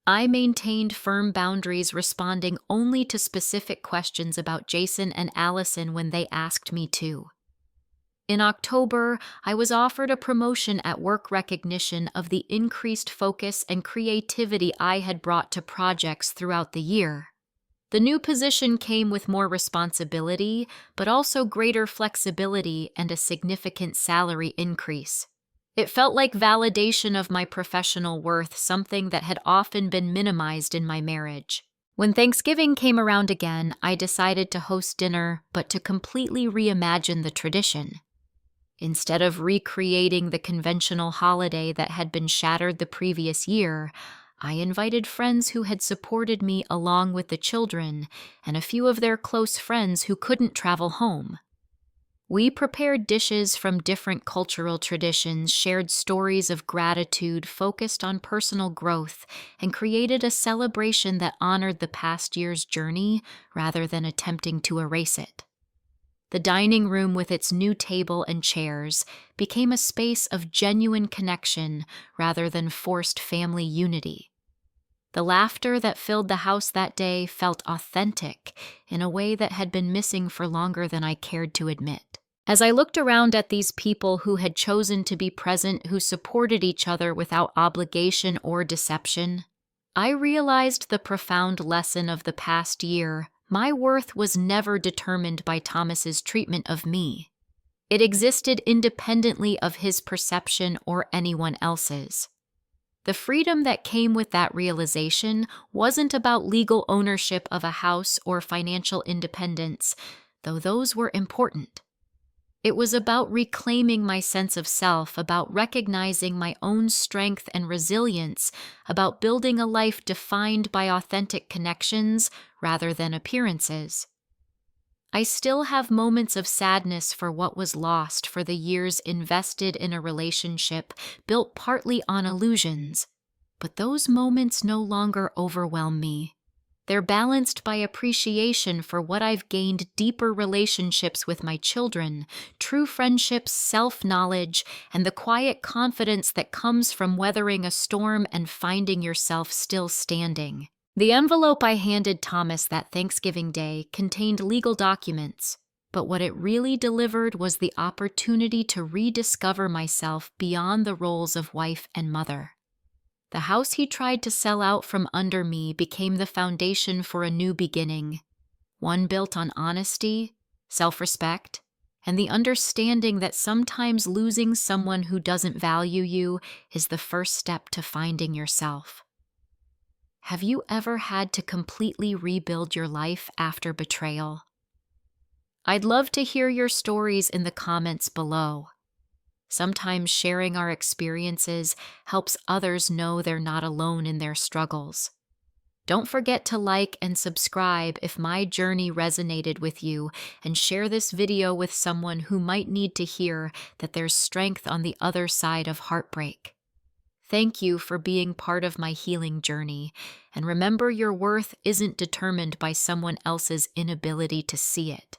A: I maintained firm boundaries, responding only to specific questions about Jason and Allison when they asked me to. In October, I was offered a promotion at work, recognition of the increased focus and creativity I had brought to projects throughout the year. The new position came with more responsibility, but also greater flexibility and a significant salary increase. It felt like validation of my professional worth, something that had often been minimized in my marriage. When Thanksgiving came around again, I decided to host dinner, but to completely reimagine the tradition. Instead of recreating the conventional holiday that had been shattered the previous year, I invited friends who had supported me along with the children and a few of their close friends who couldn't travel home. We prepared dishes from different cultural traditions, shared stories of gratitude, focused on personal growth, and created a celebration that honored the past year's journey rather than attempting to erase it. The dining room, with its new table and chairs, became a space of genuine connection rather than forced family unity. The laughter that filled the house that day felt authentic in a way that had been missing for longer than I cared to admit. As I looked around at these people who had chosen to be present, who supported each other without obligation or deception, I realized the profound lesson of the past year. My worth was never determined by Thomas's treatment of me. It existed independently of his perception or anyone else's. The freedom that came with that realization wasn't about legal ownership of a house or financial independence, though those were important. It was about reclaiming my sense of self, about recognizing my own strength and resilience, about building a life defined by authentic connections rather than appearances. I still have moments of sadness for what was lost, for the years invested in a relationship built partly on illusions, but those moments no longer overwhelm me. They're balanced by appreciation for what I've gained: deeper relationships with my children, true friendships, self-knowledge, and the quiet confidence that comes from weathering a storm and finding yourself still standing. The envelope I handed Thomas that Thanksgiving Day contained legal documents, but what it really delivered was the opportunity to rediscover myself beyond the roles of wife and mother. The house he tried to sell out from under me became the foundation for a new beginning, one built on honesty, self-respect, and the understanding that sometimes losing someone who doesn't value you is the first step to finding yourself. Have you ever had to completely rebuild your life after betrayal? I'd love to hear your stories in the comments below. Sometimes sharing our experiences helps others know they're not alone in their struggles. Don't forget to like and subscribe if my journey resonated with you, and share this video with someone who might need to hear that there's strength on the other side of heartbreak. Thank you for being part of my healing journey, and remember, your worth isn't determined by someone else's inability to see it.